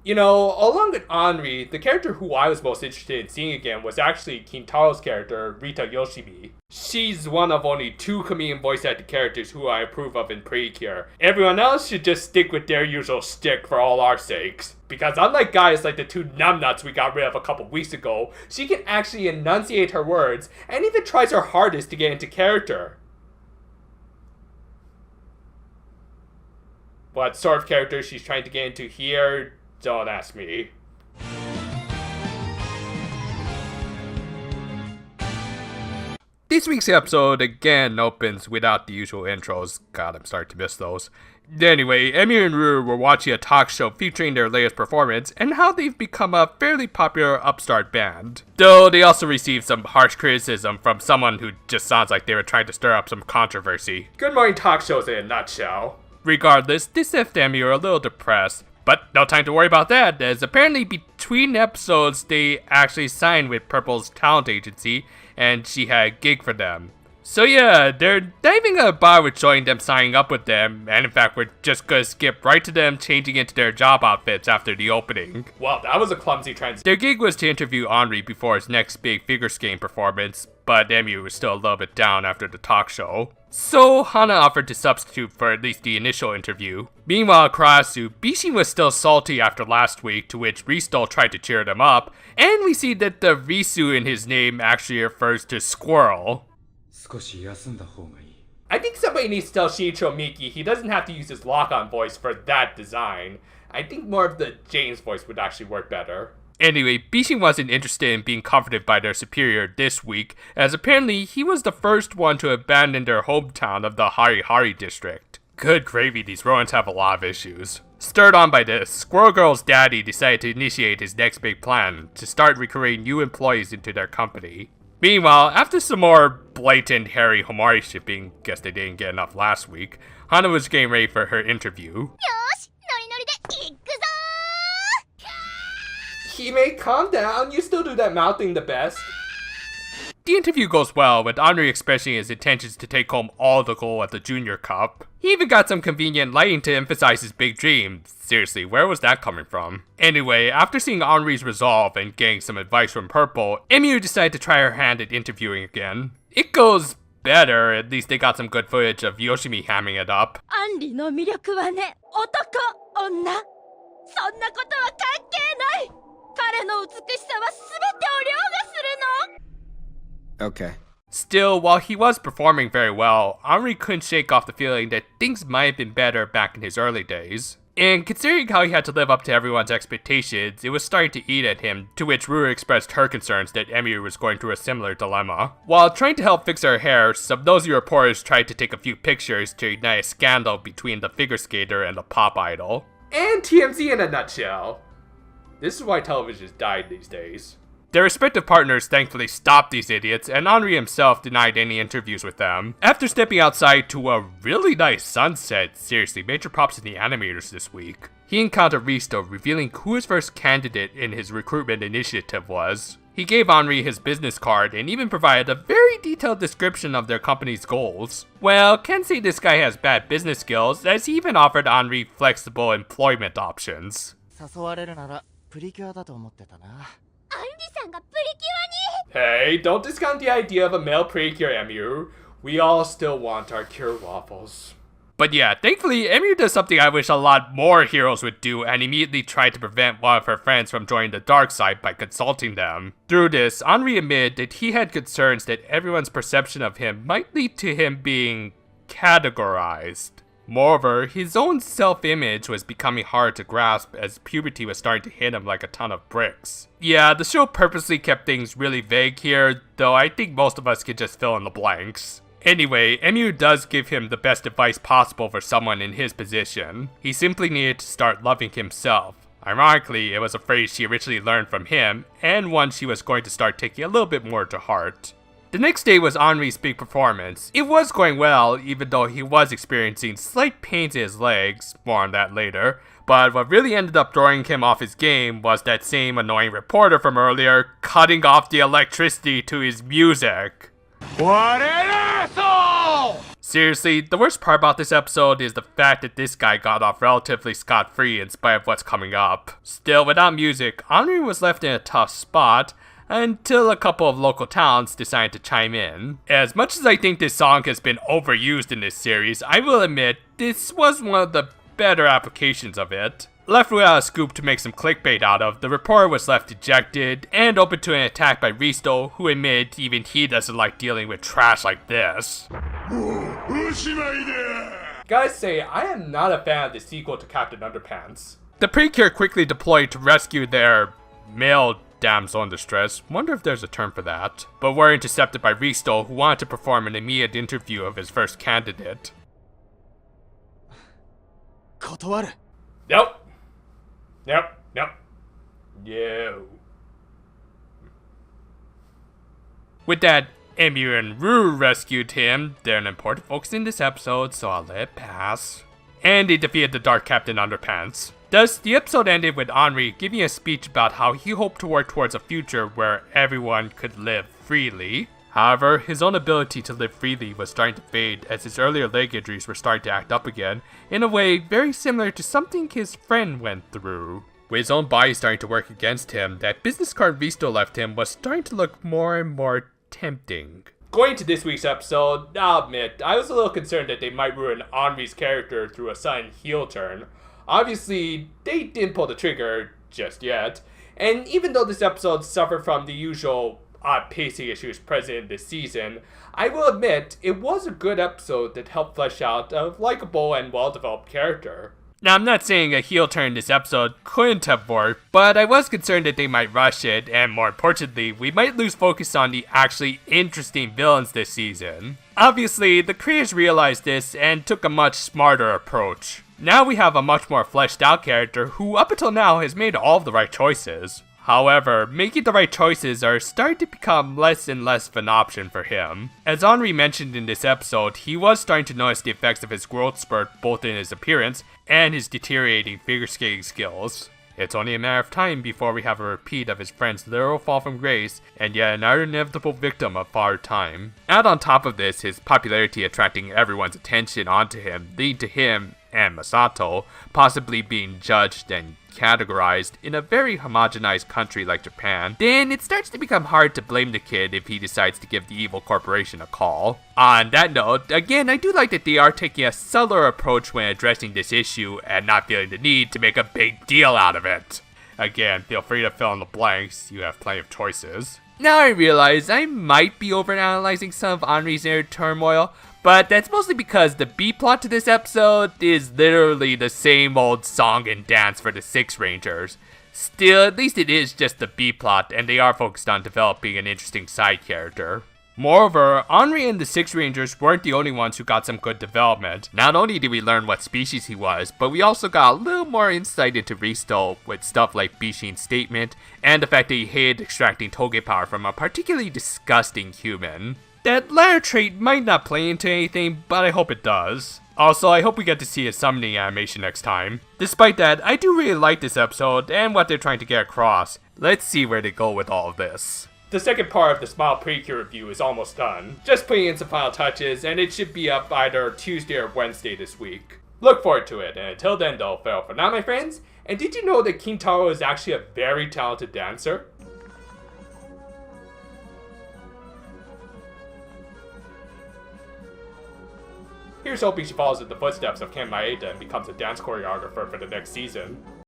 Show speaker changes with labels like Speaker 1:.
Speaker 1: You know, along with Henri, the character who I was most interested in seeing again was actually Kintaro's character, Rita Yoshimi. She's one of only 2 Korean voice acted characters who I approve of in Precure. Everyone else should just stick with their usual shtick for all our sakes. Because unlike guys like the 2 numbnuts we got rid of a couple weeks ago, she can actually enunciate her words and even tries her hardest to get into character. What sort of character she's trying to get into here, don't ask me. This week's episode again opens without the usual intros. God, I'm starting to miss those. Anyway, Emir and Ruru were watching a talk show featuring their latest performance and how they've become a fairly popular upstart band. Though they also received some harsh criticism from someone who just sounds like they were trying to stir up some controversy. Good morning talk shows in a nutshell. Regardless, this left Emir a little depressed. But no time to worry about that, as apparently between episodes they actually signed with Purple's talent agency and she had a gig for them. So yeah, they're not even gonna bother with showing them signing up with them, and in fact we're just gonna skip right to them changing into their job outfits after the opening. Wow, that was a clumsy transition. Their gig was to interview Henri before his next big figure skating performance, but Emu was still a little bit down after the talk show. So Hana offered to substitute for at least the initial interview. Meanwhile, Karasu, Bishin was still salty after last week, to which Ristol tried to cheer them up, and we see that the Risu in his name actually refers to squirrel. I think somebody needs to tell Shiichiro Miki he doesn't have to use his lock-on voice for that design. I think more of the James voice would actually work better. Anyway, Bishin wasn't interested in being comforted by their superior this week, as apparently he was the first one to abandon their hometown of the Harihari district. Good gravy, these Rohans have a lot of issues. Stirred on by this, Squirrel Girl's daddy decided to initiate his next big plan, to start recruiting new employees into their company. Meanwhile, after some more blatant Harry Homari shipping, guess they didn't get enough last week, Hana was getting ready for her interview. Hime, calm down, you still do that mouthing the best. The interview goes well, with Henri expressing his intentions to take home all the gold at the Junior Cup. He even got some convenient lighting to emphasize his big dream. Seriously, where was that coming from? Anyway, after seeing Henri's resolve and getting some advice from Purple, Emu decided to try her hand at interviewing again. It goes better, at least they got some good footage of Yoshimi hamming it up. Henri no miryōku wa ne, otoko, onna. Sonna koto wa kankei nai. Kare no utsukushisa wa subete o ryōga suru no. Okay. Still, while he was performing very well, Henri couldn't shake off the feeling that things might have been better back in his early days. And considering how he had to live up to everyone's expectations, it was starting to eat at him, to which Ruru expressed her concerns that Emu was going through a similar dilemma. While trying to help fix her hair, some nosy reporters tried to take a few pictures to ignite a scandal between the figure skater and the pop idol. And TMZ in a nutshell. This is why television is dying these days. Their respective partners thankfully stopped these idiots, and Henri himself denied any interviews with them. After stepping outside to a really nice sunset, seriously, major props to the animators this week, he encountered Ristol, revealing who his first candidate in his recruitment initiative was. He gave Henri his business card and even provided a very detailed description of their company's goals. Well, can't say this guy has bad business skills, as he even offered Henri flexible employment options. Hey, don't discount the idea of a male Precure Emu. We all still want our Cure waffles. But yeah, thankfully, Emu does something I wish a lot more heroes would do and immediately tried to prevent one of her friends from joining the dark side by consulting them. Through this, Henri admitted that he had concerns that everyone's perception of him might lead to him being categorized. Moreover, his own self-image was becoming hard to grasp as puberty was starting to hit him like a ton of bricks. Yeah, the show purposely kept things really vague here, though I think most of us could just fill in the blanks. Anyway, Emu does give him the best advice possible for someone in his position. He simply needed to start loving himself. Ironically, it was a phrase she originally learned from him, and one she was going to start taking a little bit more to heart. The next day was Henri's big performance. It was going well, even though he was experiencing slight pains in his legs, more on that later. But what really ended up throwing him off his game was that same annoying reporter from earlier cutting off the electricity to his music. What an asshole! Seriously, the worst part about this episode is the fact that this guy got off relatively scot-free in spite of what's coming up. Still, without music, Henri was left in a tough spot until a couple of local towns decided to chime in. As much as I think this song has been overused in this series, I will admit this was one of the better applications of it. Left without a scoop to make some clickbait out of, the reporter was left dejected and open to an attack by Ristol, who admitted even he doesn't like dealing with trash like this. Guys say, I am not a fan of the sequel to Captain Underpants. The Precure quickly deployed to rescue their male damsel in distress. Wonder if there's a term for that. But were intercepted by Ristol, who wanted to perform an immediate interview of his first candidate. Nope. No. With that, Emu and Rue rescued him. They're an important focus in this episode, so I'll let it pass. And they defeated the Dark Captain Underpants. Thus, the episode ended with Henri giving a speech about how he hoped to work towards a future where everyone could live freely. However, his own ability to live freely was starting to fade as his earlier leg injuries were starting to act up again, in a way very similar to something his friend went through. With his own body starting to work against him, that business card Ristol left him was starting to look more and more tempting. Going into this week's episode, I'll admit, I was a little concerned that they might ruin Henri's character through a sudden heel turn. Obviously, they didn't pull the trigger just yet, and even though this episode suffered from the usual odd pacing issues present in this season, I will admit it was a good episode that helped flesh out a likable and well-developed character. Now, I'm not saying a heel turn this episode couldn't have worked, but I was concerned that they might rush it, and more importantly, we might lose focus on the actually interesting villains this season. Obviously, the creators realized this and took a much smarter approach. Now we have a much more fleshed out character who up until now has made all of the right choices. However, making the right choices are starting to become less and less of an option for him. As Henri mentioned in this episode, he was starting to notice the effects of his growth spurt both in his appearance and his deteriorating figure skating skills. It's only a matter of time before we have a repeat of his friend's literal fall from grace and yet another inevitable victim of borrowed time. Add on top of this his popularity attracting everyone's attention onto him, leading to him and Masato possibly being judged and categorized in a very homogenized country like Japan, then it starts to become hard to blame the kid if he decides to give the evil corporation a call. On that note, again, I do like that they are taking a subtler approach when addressing this issue and not feeling the need to make a big deal out of it. Again, feel free to fill in the blanks, you have plenty of choices. Now I realize I might be overanalyzing some of Henri's inner turmoil, but that's mostly because the B-plot to this episode is literally the same old song and dance for the Six Rangers. Still, at least it is just the B-plot, and they are focused on developing an interesting side character. Moreover, Henri and the Six Rangers weren't the only ones who got some good development. Not only did we learn what species he was, but we also got a little more insight into Ristol with stuff like Bishin's statement, and the fact that he hated extracting toge power from a particularly disgusting human. That latter trait might not play into anything, but I hope it does. Also, I hope we get to see a summoning animation next time. Despite that, I do really like this episode and what they're trying to get across. Let's see where they go with all of this. The second part of the Smile Precure review is almost done. Just putting in some final touches, and it should be up either Tuesday or Wednesday this week. Look forward to it, and until then though, farewell for now my friends. And did you know that Kintaro is actually a very talented dancer? Here's hoping she follows in the footsteps of Ken Maeda and becomes a dance choreographer for the next season.